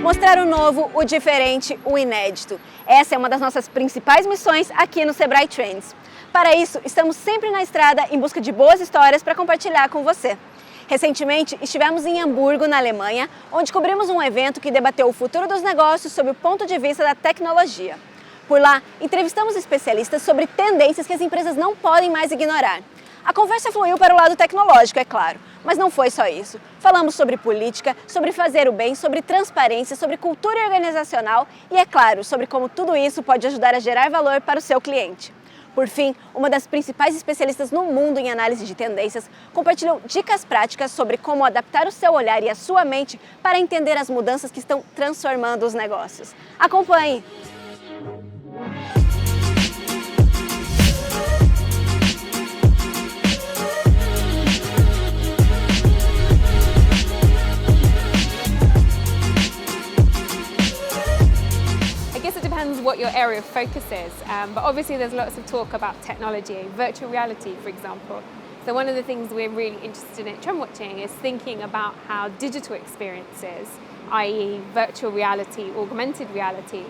mostrar o novo, o diferente, o inédito. Essa é uma das nossas principais missões aqui no Sebrae Trends. Para isso, estamos sempre na estrada em busca de boas histórias para compartilhar com você. Recentemente, estivemos em Hamburgo, na Alemanha, onde cobrimos um evento que debateu o futuro dos negócios sob o ponto de vista da tecnologia. Por lá, entrevistamos especialistas sobre tendências que as empresas não podem mais ignorar. A conversa fluiu para o lado tecnológico, é claro, mas não foi só isso. Falamos sobre política, sobre fazer o bem, sobre transparência, sobre cultura organizacional e, é claro, sobre como tudo isso pode ajudar a gerar valor para o seu cliente. Por fim, uma das principais especialistas no mundo em análise de tendências compartilhou dicas práticas sobre como adaptar o seu olhar e a sua mente para entender as mudanças que estão transformando os negócios. Acompanhe! Depends what your area of focus is, but obviously there's lots of talk about technology, virtual reality for example. So one of the things we're really interested in at Trend Watching is thinking about how digital experiences, i.e. virtual reality, augmented reality,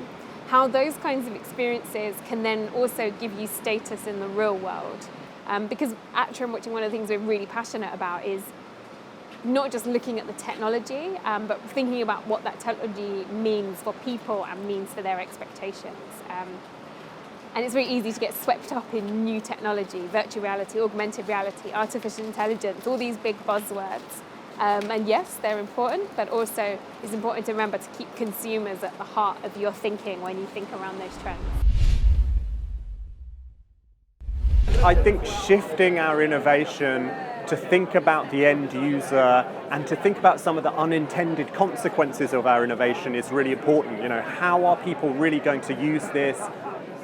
how those kinds of experiences can then also give you status in the real world. Because at Trend Watching one of the things we're really passionate about is not just looking at the technology, but thinking about what that technology means for people and means for their expectations. And it's very easy to get swept up in new technology, virtual reality, augmented reality, artificial intelligence, all these big buzzwords. And yes, they're important, but also it's important to remember to keep consumers at the heart of your thinking when you think around those trends. I think shifting our innovation to think about the end user and to think about some of the unintended consequences of our innovation is really important. You know, how are people really going to use this?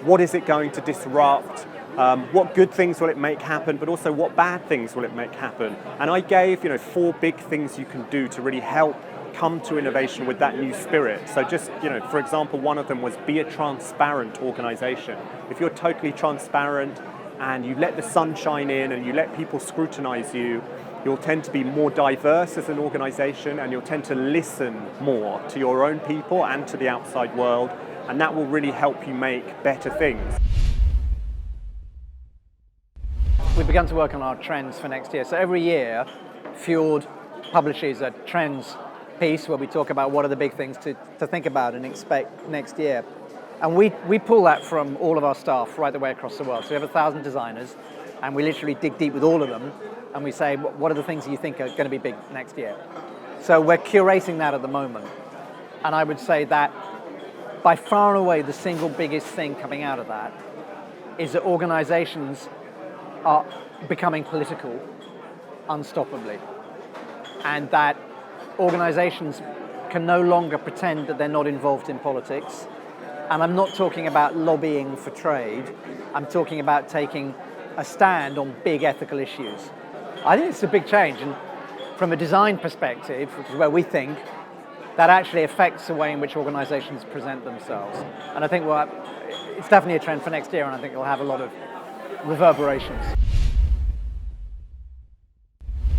What is it going to disrupt? What good things will it make happen, but also what bad things will it make happen? And I gave, 4 big things you can do to really help come to innovation with that new spirit. So just, for example, one of them was be a transparent organization. If you're totally transparent, and you let the sun shine in and you let people scrutinize you, you'll tend to be more diverse as an organization and you'll tend to listen more to your own people and to the outside world, and that will really help you make better things. We've begun to work on our trends for next year. So every year, Fjord publishes a trends piece where we talk about what are the big things to think about and expect next year. And we pull that from all of our staff right the way across the world. So we have 1,000 designers, and we literally dig deep with all of them, and we say, what are the things that you think are going to be big next year? So we're curating that at the moment. And I would say that by far and away the single biggest thing coming out of that is that organizations are becoming political unstoppably. And that organizations can no longer pretend that they're not involved in politics. And I'm not talking about lobbying for trade, I'm talking about taking a stand on big ethical issues. I think it's a big change, and from a design perspective, which is where we think, that actually affects the way in which organizations present themselves. And I think it's definitely a trend for next year, and I think it'll have a lot of reverberations.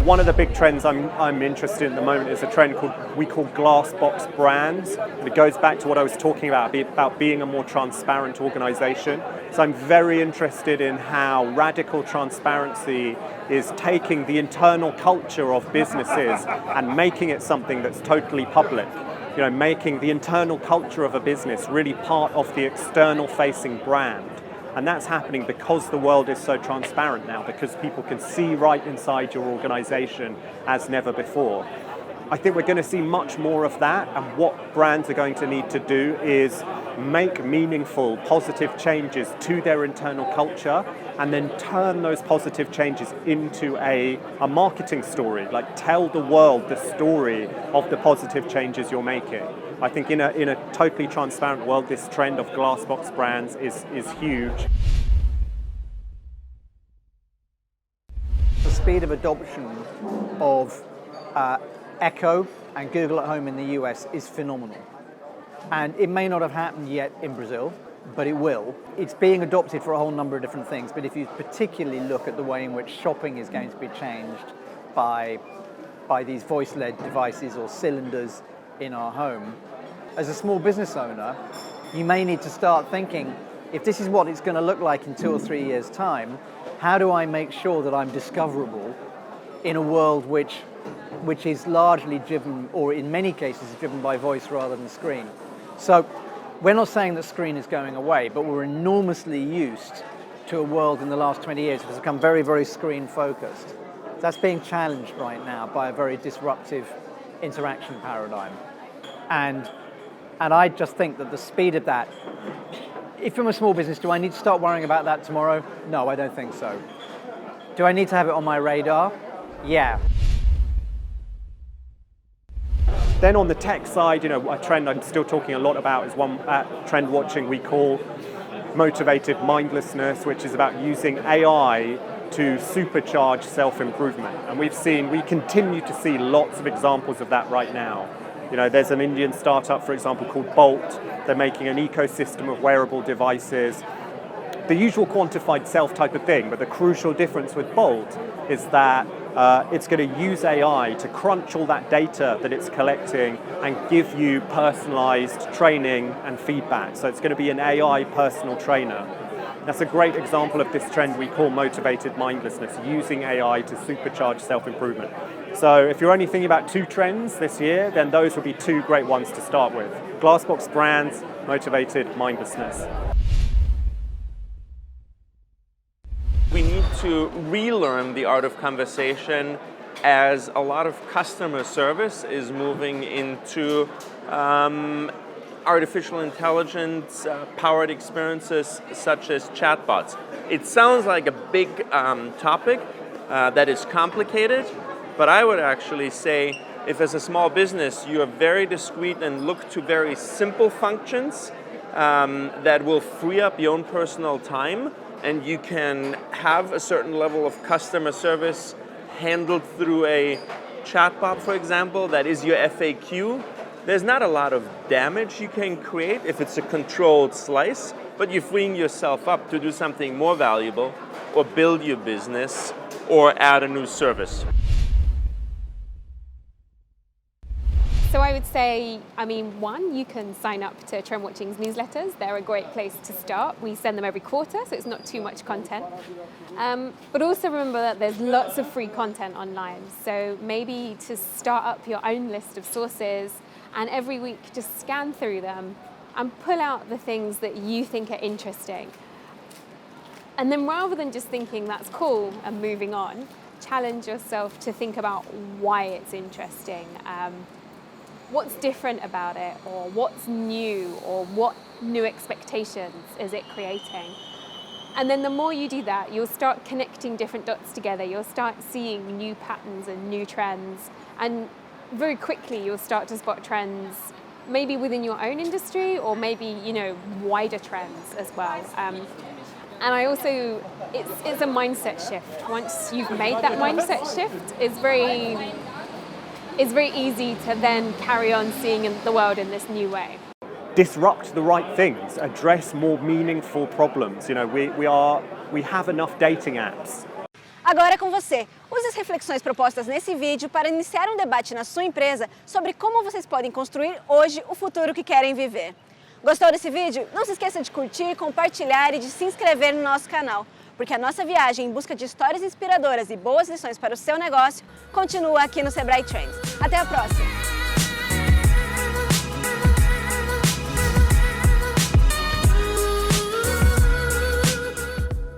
One of the big trends I'm interested in at the moment is a trend we call glass box brands. And it goes back to what I was talking about being a more transparent organization. So I'm very interested in how radical transparency is taking the internal culture of businesses and making it something that's totally public. Making the internal culture of a business really part of the external facing brand. And that's happening because the world is so transparent now, because people can see right inside your organization as never before. I think we're going to see much more of that, and what brands are going to need to do is make meaningful, positive changes to their internal culture and then turn those positive changes into a marketing story, like tell the world the story of the positive changes you're making. I think in a totally transparent world, this trend of glass box brands is huge. The speed of adoption of Echo and Google at Home in the US is phenomenal. And it may not have happened yet in Brazil, but it will. It's being adopted for a whole number of different things, but if you particularly look at the way in which shopping is going to be changed by these voice-led devices or cylinders in our home, as a small business owner, you may need to start thinking, if this is what it's going to look like in 2 or 3 years' time, how do I make sure that I'm discoverable in a world which is largely driven, or in many cases, is driven by voice rather than screen? So we're not saying that screen is going away, but we're enormously used to a world in the last 20 years that has become very, very screen-focused. That's being challenged right now by a very disruptive interaction paradigm. And I just think that the speed of that, if I'm a small business, do I need to start worrying about that tomorrow? No, I don't think so. Do I need to have it on my radar? Yeah. Then on the tech side, a trend I'm still talking a lot about is one trend watching we call motivated mindlessness, which is about using AI to supercharge self-improvement. And we continue to see lots of examples of that right now. There's an Indian startup, for example, called Bolt. They're making an ecosystem of wearable devices. The usual quantified self type of thing, but the crucial difference with Bolt is that it's going to use AI to crunch all that data that it's collecting and give you personalized training and feedback. So it's going to be an AI personal trainer. That's a great example of this trend we call motivated mindlessness, using AI to supercharge self-improvement. So if you're only thinking about 2 trends this year, then those would be 2 great ones to start with. Glassbox brands, motivated mindlessness. We need to relearn the art of conversation, as a lot of customer service is moving into artificial intelligence powered experiences such as chatbots. It sounds like a big topic that is complicated, but I would actually say if as a small business you are very discreet and look to very simple functions that will free up your own personal time, and you can have a certain level of customer service handled through a chatbot, for example, that is your FAQ. There's not a lot of damage you can create if it's a controlled slice, but you're freeing yourself up to do something more valuable or build your business or add a new service. So I would say, one, you can sign up to Trend Watching's newsletters. They're a great place to start. We send them every quarter, so it's not too much content. But also remember that there's lots of free content online. So maybe to start up your own list of sources, and every week just scan through them and pull out the things that you think are interesting. And then rather than just thinking that's cool and moving on, challenge yourself to think about why it's interesting. What's different about it, or what's new, or what new expectations is it creating? And then the more you do that, you'll start connecting different dots together. You'll start seeing new patterns and new trends. And very quickly, you'll start to spot trends, maybe within your own industry, or maybe, wider trends as well. And I also, it's a mindset shift. Once you've made that mindset shift, it's very easy to then carry on seeing the world in this new way. Disrupt the right things, address more meaningful problems. We have enough dating apps. Agora é com você. Use as reflexões propostas nesse vídeo para iniciar um debate na sua empresa sobre como vocês podem construir hoje o futuro que querem viver. Gostou desse vídeo? Não se esqueça de curtir, compartilhar e de se inscrever no nosso canal, porque a nossa viagem em busca de histórias inspiradoras e boas lições para o seu negócio continua aqui no Sebrae Trends. Até a próxima!